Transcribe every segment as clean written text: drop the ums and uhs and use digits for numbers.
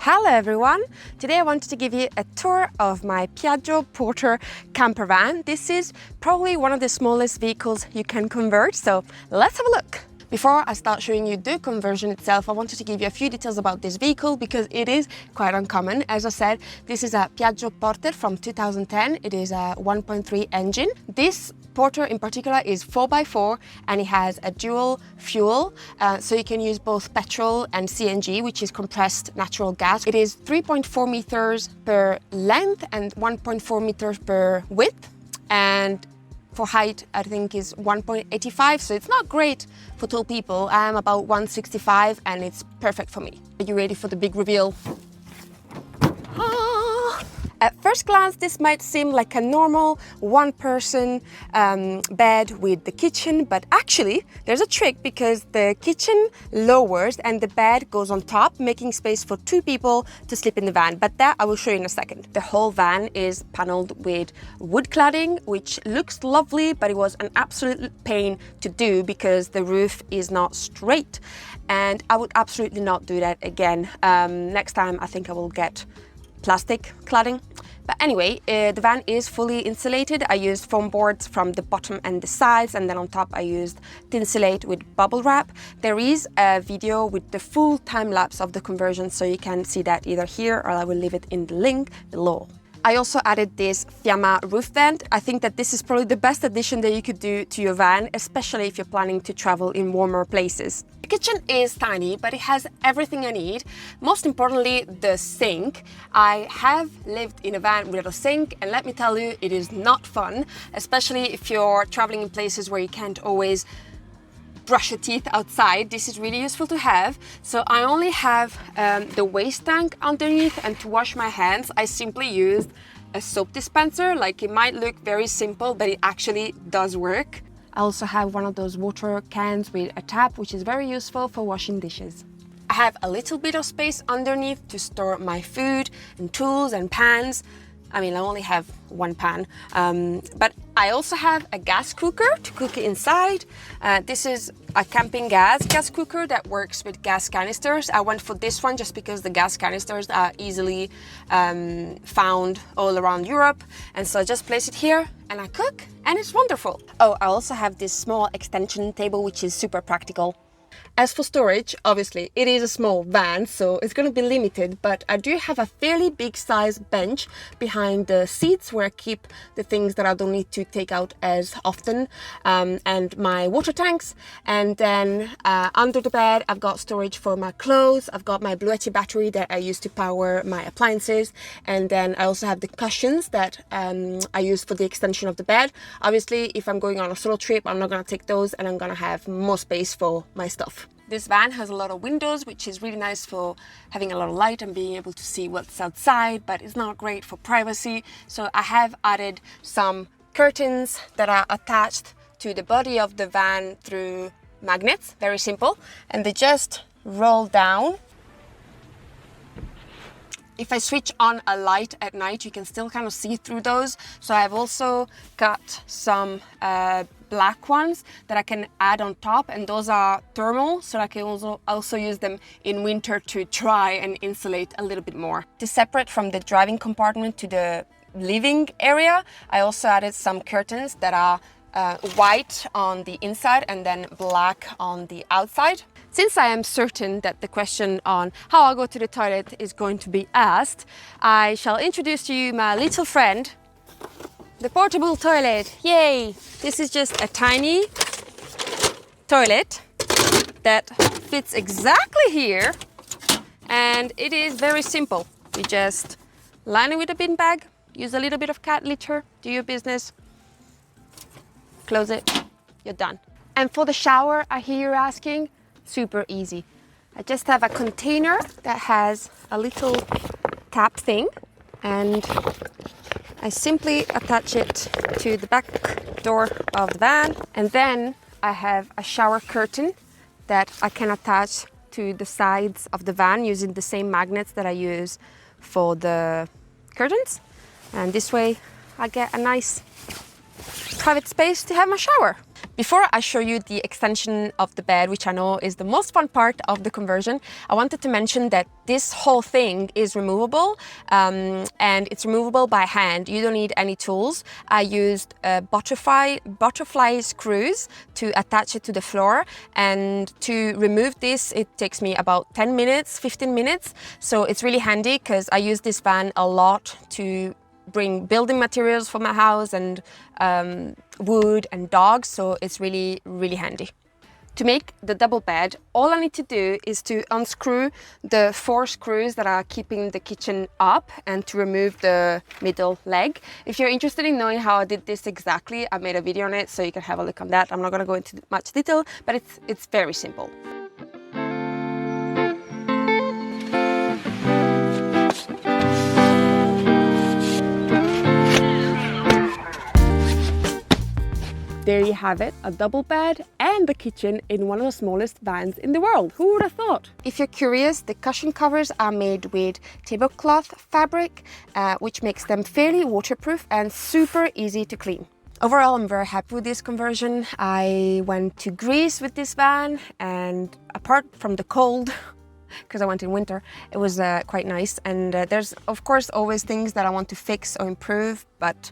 Hello everyone! Today I wanted to give you a tour of my Piaggio Porter camper van. This is probably one of the smallest vehicles you can convert, so let's have a look. Before I start showing you the conversion itself, I wanted to give you a few details about this vehicle because it is quite uncommon. As I said, this is a Piaggio Porter from 2010. It is a 1.3 engine. This Porter in particular is 4x4 and it has a dual fuel, so you can use both petrol and CNG, which is compressed natural gas. It is 3.4 meters per length and 1.4 meters per width, and for height I think is 1.85, so it's not great for tall people. I am about 165 and it's perfect for me. Are you ready for the big reveal? At first glance, this might seem like a normal one-person bed with the kitchen, but actually there's a trick because the kitchen lowers and the bed goes on top, making space for two people to sleep in the van, but that I will show you in a second. The whole van is paneled with wood cladding, which looks lovely, but it was an absolute pain to do because the roof is not straight, and I would absolutely not do that again. Next time I think I will get plastic cladding. But anyway, the van is fully insulated. I used foam boards from the bottom and the sides, and then on top I used Thinsulate with bubble wrap. There is a video with the full time lapse of the conversion, so you can see that either here or I will leave it in the link below. I also added this Fiamma roof vent. I think that this is probably the best addition that you could do to your van, especially if you're planning to travel in warmer places. The kitchen is tiny, but it has everything I need. Most importantly, the sink. I have lived in a van without a sink, and let me tell you, it is not fun, especially if you're traveling in places where you can't always brush your teeth outside. This is really useful to have. So I only have the waste tank underneath, and to wash my hands I simply used a soap dispenser. Like, it might look very simple, but it actually does work. I also have one of those water cans with a tap, which is very useful for washing dishes. I have a little bit of space underneath to store my food and tools and pans. I mean, I only have one pan, but I also have a gas cooker to cook inside. This is a camping gas cooker that works with gas canisters. I went for this one just because the gas canisters are easily found all around Europe. And so I just place it here and I cook, and it's wonderful. Oh, I also have this small extension table, which is super practical. As for storage, obviously it is a small van, so it's going to be limited, but I do have a fairly big size bench behind the seats where I keep the things that I don't need to take out as often, and my water tanks. And then under the bed I've got storage for my clothes. I've got my Bluetti battery that I use to power my appliances, and then I also have the cushions that I use for the extension of the bed. Obviously, if I'm going on a solo trip, I'm not going to take those, and I'm going to have more space for my stuff. This van has a lot of windows, which is really nice for having a lot of light and being able to see what's outside, but it's not great for privacy. So I have added some curtains that are attached to the body of the van through magnets, very simple, and they just roll down. If I switch on a light at night, you can still kind of see through those. So I've also got some black ones that I can add on top, and those are thermal, so I can also use them in winter to try and insulate a little bit more. To separate from the driving compartment to the living area, I also added some curtains that are white on the inside and then black on the outside. Since I am certain that the question on how I go to the toilet is going to be asked, I shall introduce to you my little friend, the portable toilet. Yay! This is just a tiny toilet that fits exactly here, and it is very simple. You just line it with a bin bag, use a little bit of cat litter, do your business, close it, you're done. And for the shower, I hear you're asking, super easy. I just have a container that has a little tap thing, and I simply attach it to the back door of the van, and then I have a shower curtain that I can attach to the sides of the van using the same magnets that I use for the curtains, and this way I get a nice private space to have my shower. Before I show you the extension of the bed, which I know is the most fun part of the conversion, I wanted to mention that this whole thing is removable, and it's removable by hand. You don't need any tools. I used butterfly screws to attach it to the floor, and to remove this it takes me about 10 minutes, 15 minutes. So it's really handy because I use this van a lot to bring building materials for my house and wood and dogs, so it's really handy. To make the double bed, all I need to do is to unscrew the 4 screws that are keeping the kitchen up and to remove the middle leg. If you're interested in knowing how I did this exactly, I made a video on it, so you can have a look on that. I'm not going to go into much detail, but it's very simple. There you have it, a double bed and the kitchen in one of the smallest vans in the world. Who would have thought? If you're curious, the cushion covers are made with tablecloth fabric, which makes them fairly waterproof and super easy to clean. Overall, I'm very happy with this conversion. I went to Greece with this van, and apart from the cold, because I went in winter, it was quite nice. And there's of course always things that I want to fix or improve, but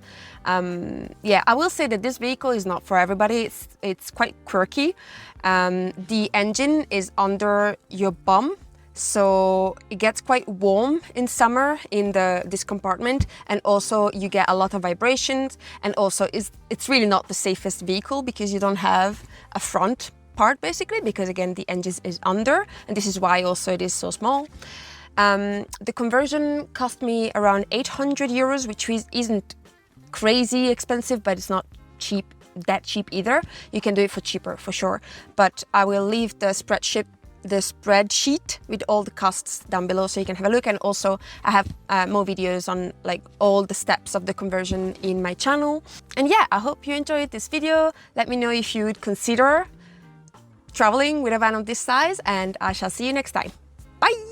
yeah, I will say that this vehicle is not for everybody. It's quite quirky. The engine is under your bum, so it gets quite warm in summer in this compartment, and also you get a lot of vibrations, and also it's really not the safest vehicle because you don't have a front part basically, because again the engine is under, and this is why also it is so small. The conversion cost me around 800 euros, which isn't crazy expensive, but it's not that cheap either. You can do it for cheaper for sure, but I will leave the spreadsheet with all the costs down below so you can have a look. And also I have more videos on like all the steps of the conversion in my channel. And yeah, I hope you enjoyed this video. Let me know if you would consider traveling with a van of this size, and I shall see you next time. Bye!